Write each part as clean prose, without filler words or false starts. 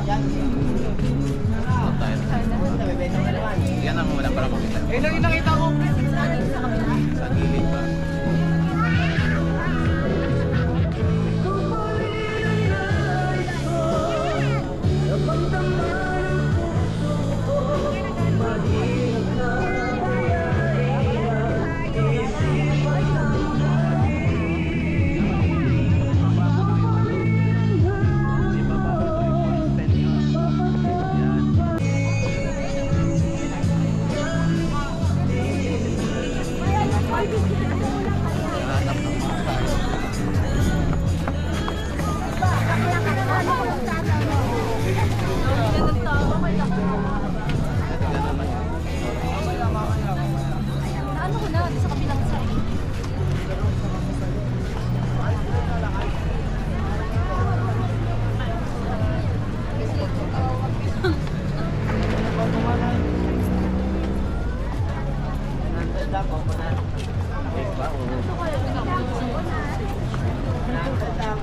Yan ang muna para makita. Eh, nang nakita ko. Sa gilid pa.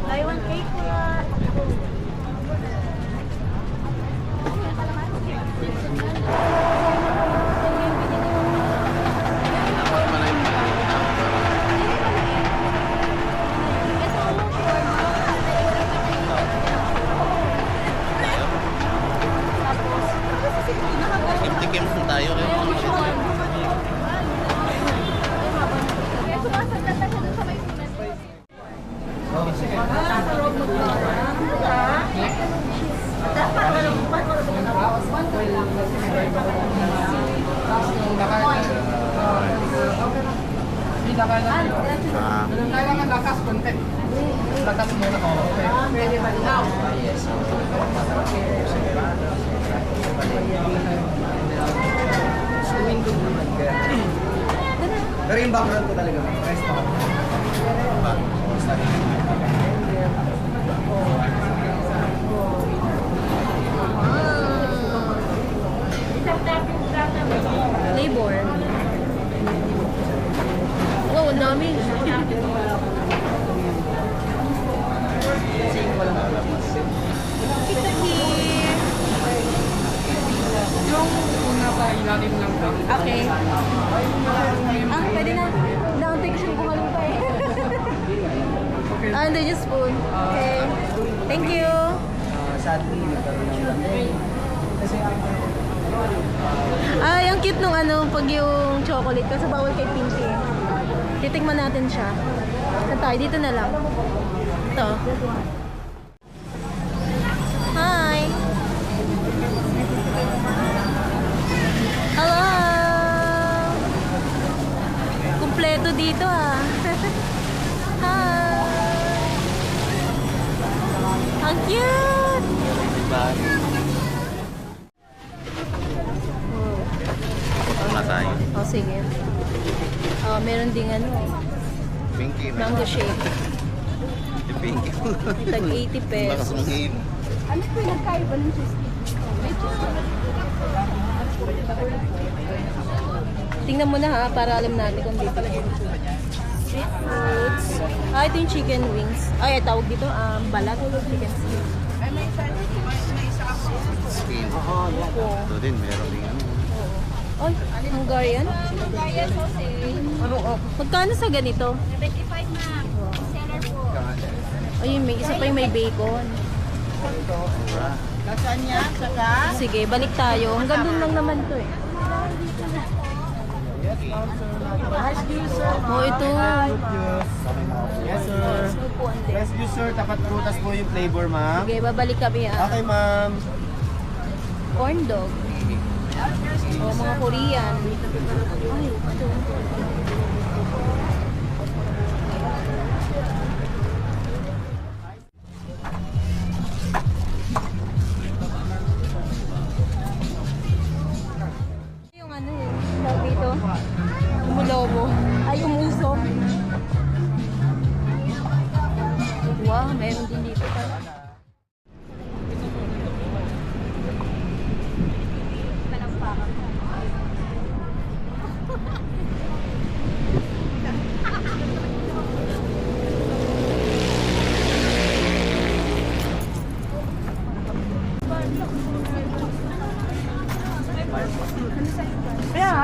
Buy one cake po. Tikim tayo kayo. Kailangan lakas konti. Lakas muna ko. Pwede ba now? Yes. Swimming pool naman ka. Pero yung background ko talaga. Resto. Labor. Wow, ang dami. Kita here. Yung una pa ilalim lang ka. Okay. Pwede na. Naantay ko siyang bumalong pa eh. Andun yung spoon. Okay. Thank you. Sadly, nagkaroon ng pandemic. Kasi Ang cute nung pag yung chocolate kasi bawal kay Pinky. Titikman natin siya. Saan tayo? Dito na lang. Ito. Hi! Hello! Kumpleto dito ah. Hi! Ang cute! Wala tayo. Oh, sige. Meron ding Pinky. mango shake. Yung pinky. Tag 80 pesos. Bakas mong game. Ano po yung nagkaiba ng cheesecake? Tingnan mo na ha, para alam natin kung dito. Street foods. Ito yung chicken wings. Ay, tawag dito, balat. Chicken skin. Skin. Ito din, meron din Ay, Hungarian? Hungarian sausage. Magkano sa ganito? 75 na. Seller po. Ayun, may isa pa yung may bacon. lasagna, saka Sige, balik tayo. Hanggang doon lang naman to eh. fresh juice, sir. Oh, ito. Yes, sir. Fresh juice, sir. Tapat prutas po yung flavor, ma'am. Sige, babalik kami ha. Okay, ma'am. Corn dog. Oh, mga Korean. Ay, ito. Yung tawag dito. Umulobo. Ay, umusok. Wow, meron din dito pala.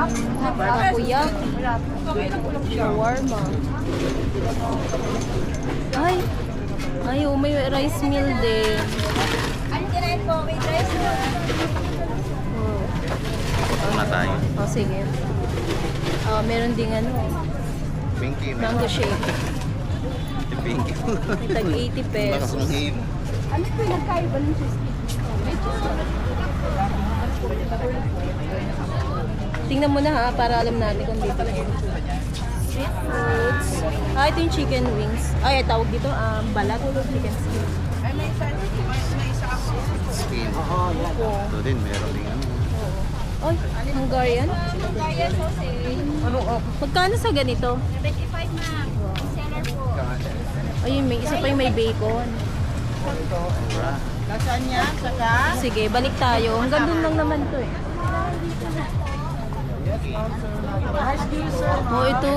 Takoyak. Shawarma. Ay! Ay, oh, may rice meal din. Andiyan po, may dress na. Oh, Gutom na tayo. oh sige. Meron ding ano, Pinky. mango shake. Si Pinky. Tag 80 Lakas pesos. ng him. Ano po yung nagkaiba ng cheesecake? Tingnan mo na ha, para alam natin kung bibili. Street foods. Ito yung chicken wings. Ay, tawag dito, balat. Chicken skin. Skin. Oo. Ito din, meron din ano. Ay, Hungarian. Kaya sausage. Magkano sa ganito? 75 ma'am. Seller po. Ayun, may isa pa yung may bacon. Mura. Sige, balik tayo. Hanggang doon lang naman to eh. Oh, ito.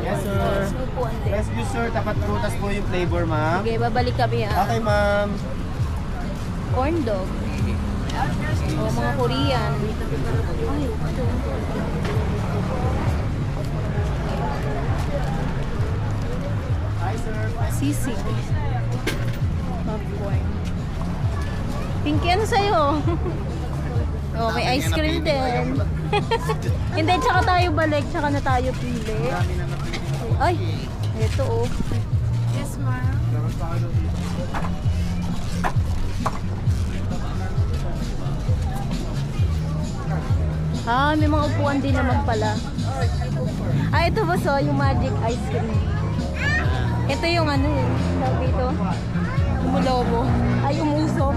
Yes, sir. Upuan din. Yes, you, sir. Tapat prutas po yung flavor, ma'am. Sige, babalik kami ha. Okay, ma'am. Corn dog. Oh, mga Korean. Ay, ito. Hi, sir. Sisig. Popcorn. Pinky, ano sa'yo? Oh, may ice cream din. Hindi, tsaka tayo balik, tsaka na tayo pili. Ay, ito oh. Yes ma'am. May mga upuan din naman pala. Ito ba so, yung magic ice cream. Ito yung ano eh, tawag dito. Umulobo. Ay, umusok.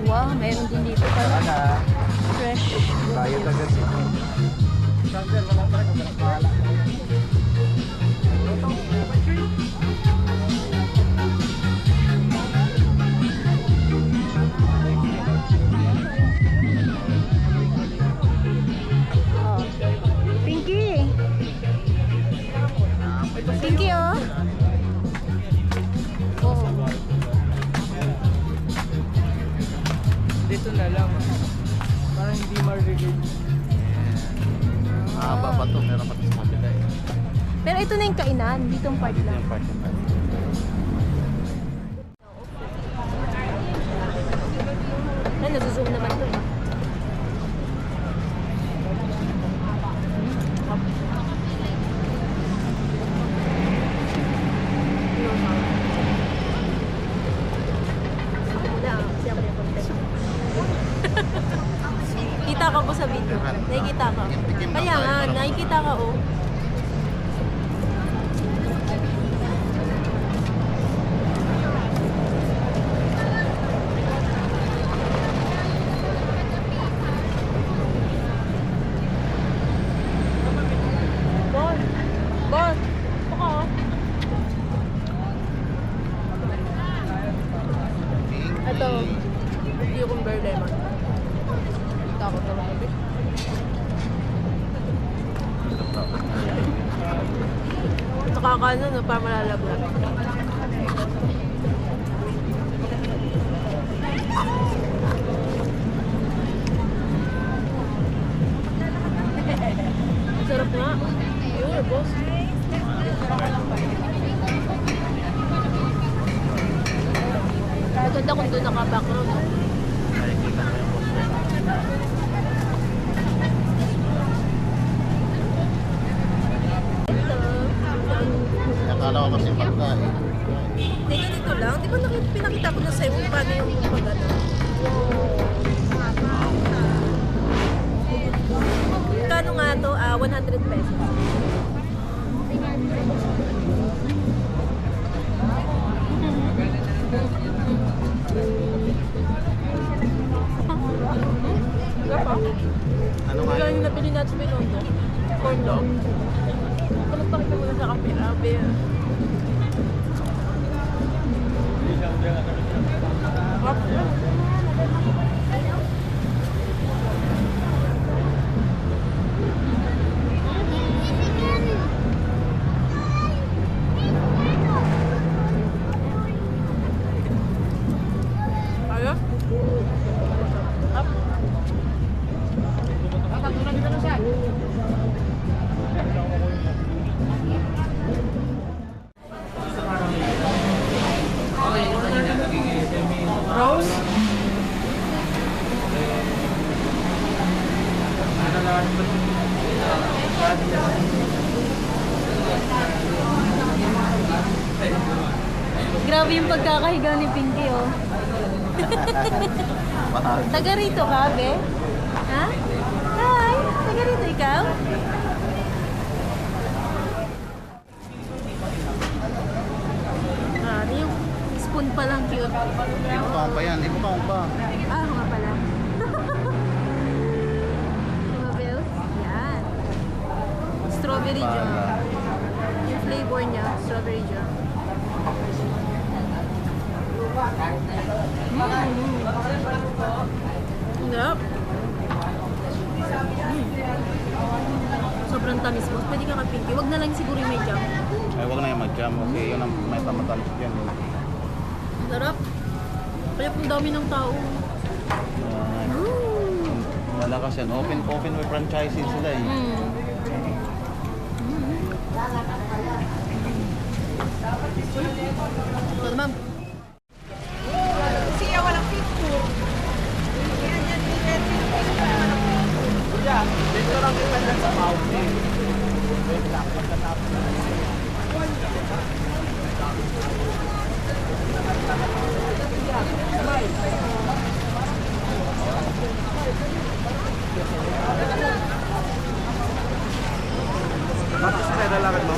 Wow, meron din dito pala. Fresh. Bayad agad siya. Sandal, wala pa rin. Wala. Oh. Pinky! Pinky oh! Oh. Dito na lang. Parang hindi maririnig. Mahaba pa to, meron pa ito sa kabila eh. Pero ito na yung kainan, dito ang part Dito lang. yung part yung part. Ay, nag-zoom naman to eh. Kita ka po sa video. Nakikita ka. Kaya nga, nakikita ka oh. Bon! Bon! Ito ka oh. Ito. Cucumber lemon. Takot na lang. Nakakaano, no? Para malalabot. Sarap nga. Yun, boss. Maganda kung doon naka-background. No? Nakikita mo yung poster. Akala ko kasi pagkain. Teka, dito lang. Di ba pinakita ko na sa'yo kung paano yung pag-ano? Kano nga to? 100 pesos. Ano nga Kaya yun? yung napili natin binondo. Corn dog. Palagpakita mo na sa kape. Abe. Grabe yung pagkakahiga ni Pinky, oh. Taga rito ka, be? Ha? Hi! Taga rito ikaw? Grabe yung spoon pa lang cute. Ipang pa yan, ipang pa. Ah, nga pala. Lumabels? Yan. Strawberry jam. Yung flavor niya, strawberry jam. Sarap. Sobrang tamis mo. Pwede ka ka-pinky. Wag na lang siguro yung may jam. Ay, wag na yung mag-jam. Okay, yun ang may tamatamis dyan. Sarap. Kaya pong dami ng tao. Malakas yan. Open with franchising sila eh. Ito naman. Siya walang picture. Dito lang depende sa mountain. Wait lang, pagkatapos na. Bakit sa kaya lalakad mo?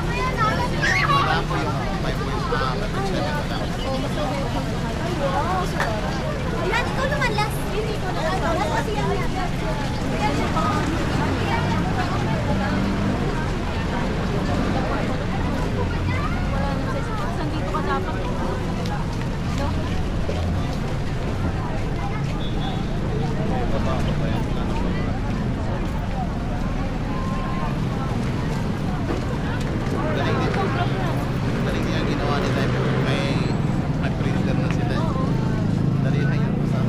Wala po yung 5 points na Yan, ikaw naman last. Hindi ko na. Last kasi yan. Sandito ka dapat. Galing niya ginawa nila. May printer na sila. Dali na yan sa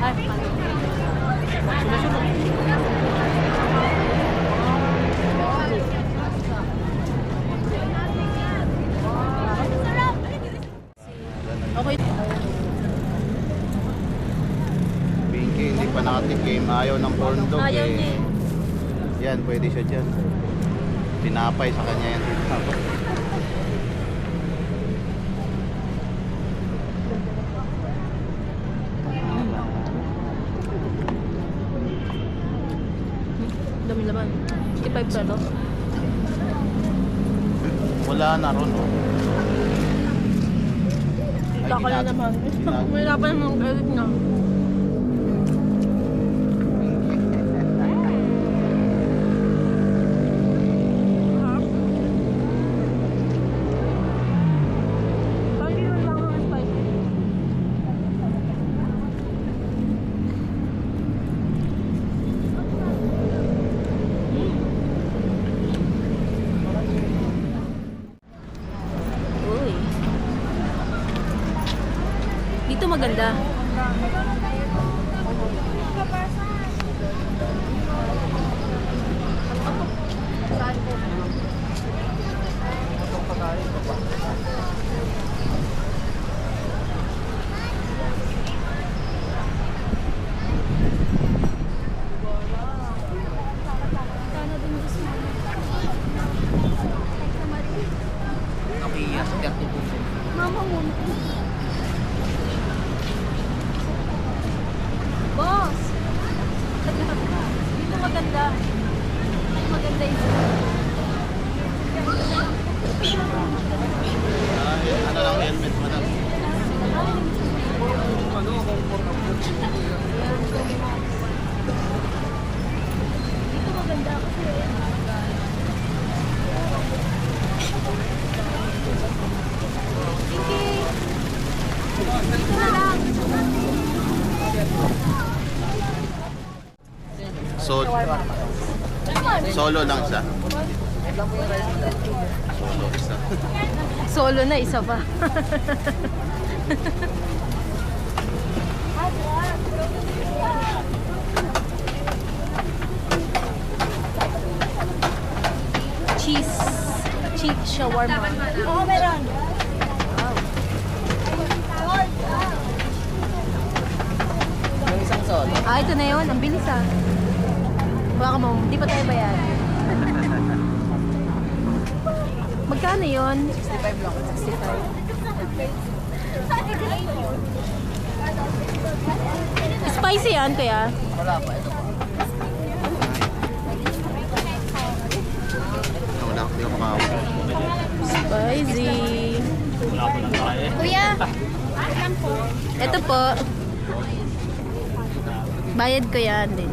Ay, okay. Pinky, hindi pa nakatikim. Ayaw ng corn dog Ayaw eh. niya eh. Yan, pwede siya dyan. Tinapay sa kanya yan. Tinapay. Dami naman. 55 pesos. Wala na ron. Oh. Kita ka na ginag- naman. ginag- Mahirapan naman ang edit na. Uy. Dito maganda. Nokia, sa 30%. Mama mo. Boss! Dito maganda. Maganda yun. Ano lang, So, solo lang siya. Solo isa. Solo na, isa pa. Cheese. Cheese shawarma. Oo, meron. Yung isang solo. Ah, ito na yun. Ang bilis ah. Baka mo, di pa tayo bayad. Magkano yun? 65 lang. 65. Spicy yan, kuya? Wala pa. Ito pa. Wala, hindi ako makawala. Spicy. Kuya, Ito po. Bayad ko yan din.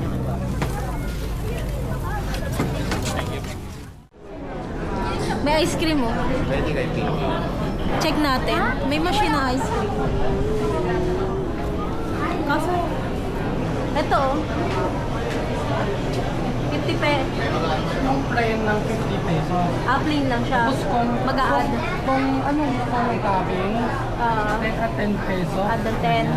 May ice cream oh. Pwede kay Pinky. Check natin. May machine na ice cream. Kaso, ito oh. 50 pe. Yung plain ng 50 pesos. Ah, plain lang siya. Tapos kung Mag-a-add. kung anong gusto mong topping, like at 10 pesos. Add ng 10.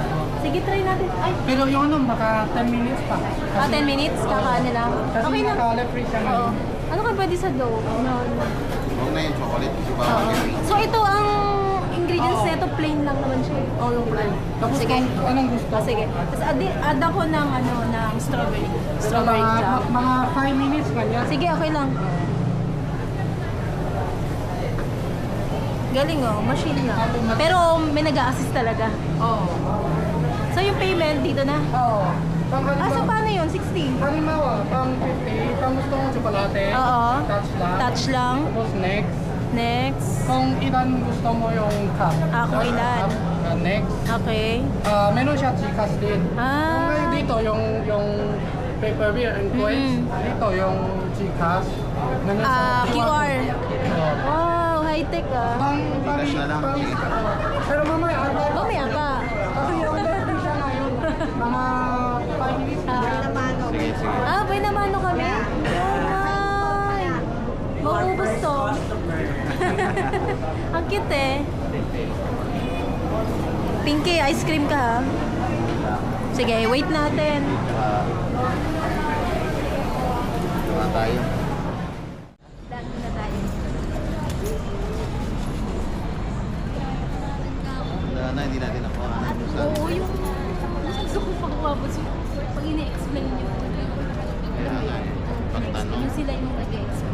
Sige, try natin. Ay, Pero yung ano, baka 10 minutes pa. ah, 10 minutes. Kakaan nila. Kasi Okay lang. naka-free siya Oo. ngayon. Ano ka pwede sa dough? No. Huwag na yung chocolate. Iba Oo. ang So ito ang ingredients nito, plain lang naman siya. Oh, yung plain. Tapos Sige. kung anong gusto. Ah, sige. Tapos add ako ng ano ng strawberry. Strawberry jam. Mga 5 minutes ganyan. Sige, okay lang. Galing oh, machine lang. Pero may nag-a-assist talaga. Oo. So yung payment dito na. Oo. Pang Ah, so halimbawa, paano yun? 60? halimbawa, pang 50, pang gusto mong tsokolate, Oo. touch lang. Touch lang. Tapos next, Next. kung ilan gusto mo yung cup. Ah, kung ilan. Next. Okay. Meron siya Gcash din. Ah. Kung ngayon dito, yung paper beer and coins, dito yung Gcash. Meron Ah, sa QR. Oo. Wow, high-tech ah. Gcash na lang. Pero mamaya, Mamaya pa. kasi yung din siya ngayon. Mga 5 minutes. Sige, sige. Ah, pwede naman ano kami? Ay, maubos to. Ang cute eh. Pinky, ice cream ka ha? Sige, wait natin. Diba tayo? Dito na tayo. Wala na, hindi natin ako. oo, yung gusto ko pag umabot yung pag ini-explain nyo. Kaya nga eh. Pagtanong. Yung sila yung nag-explain.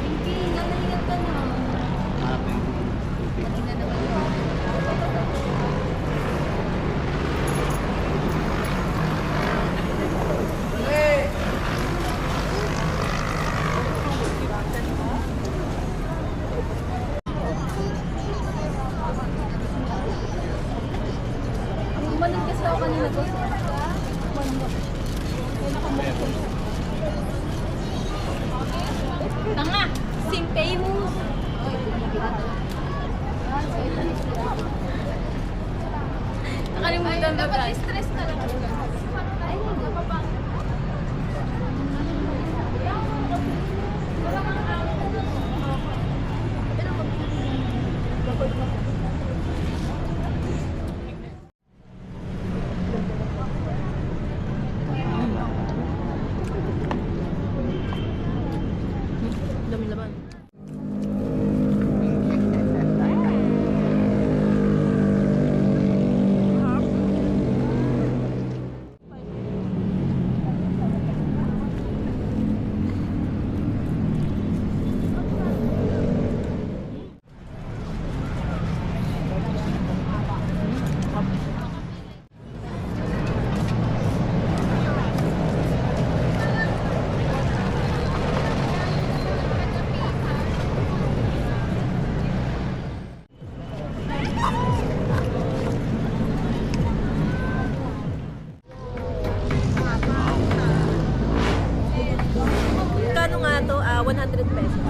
Pinky, ingat ka na. Ating tubig. Tingnan naman. Umanin kasi ako kanina ko. Tanga! Simpay mo! Nakalimutan ba ba? Stress na lang. Ay, hindi pa pa. Dami laban. 100 pesos.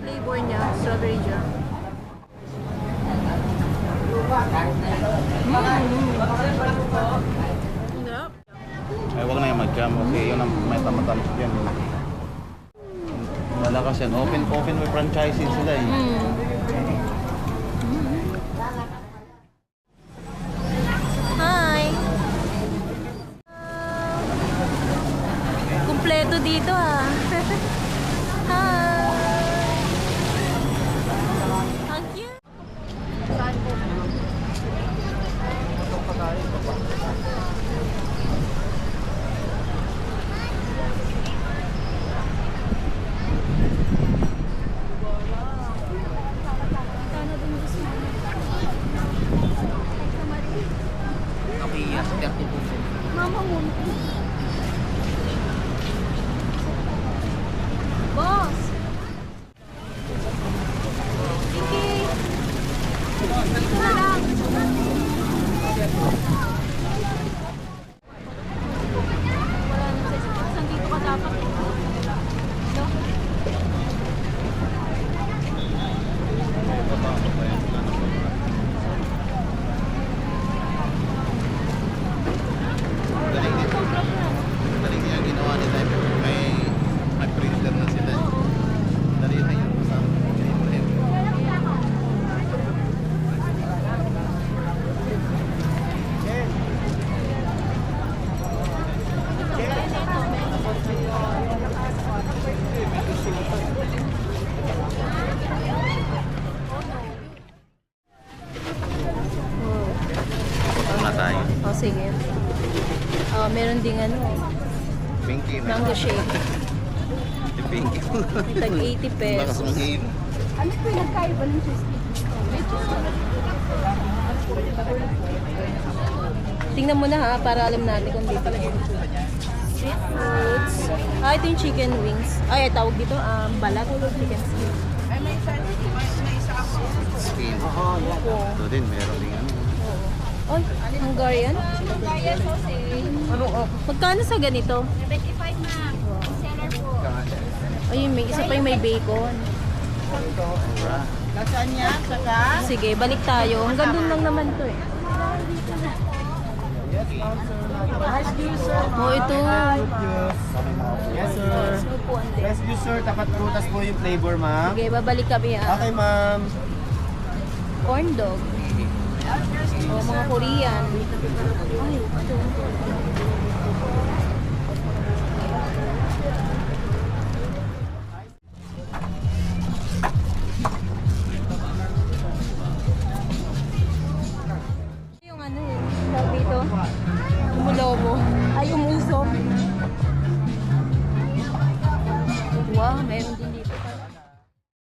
Flavor niya, strawberry jam. Sarap. Ay, wag na yung mag-jam kasi yun ang may tamatamis dyan. Malakas yan. Open with franchising sila eh. Hi! Kumpleto dito ah. Hi! Ang cute! Mama mo. Boss! Kiki! Ito na lang. Wala nang sa spots. Nandito ka dapat. No? Galing din. Galing din ang ginawa nila. May printer na sila. Dali na yun. Ganito na yun. Ano na tayo? Oh, sige. Meron ding ano, Pinky. mango shake. Si Pinky. Tag 80 Bakas pesos. mag-iim. Ano po yung nagkaiba ng cheesecake? Tingnan mo na ha, para alam natin kung dito na yun. Street foods. Ito yung chicken wings. Ay, tawag dito, balat. Chicken skin. Skin. Ito din, meron din ano. Ay, Hungarian? Hungarian sausage. Magkano sa ganito? 75 ma'am. Seller po. Ayun, may isa pa yung may bacon. Mura. Sige, balik tayo. Hanggang doon lang naman to eh. Oh, ito. Yes, sir. Yes, juice, sir. Tapat prutas po yung flavor, ma'am. Sige, babalik kami ah. Okay, ma'am. Corn dog. Oh, mga Korean. Ay, ito. Yung ano eh, tawag dito. Umulobo.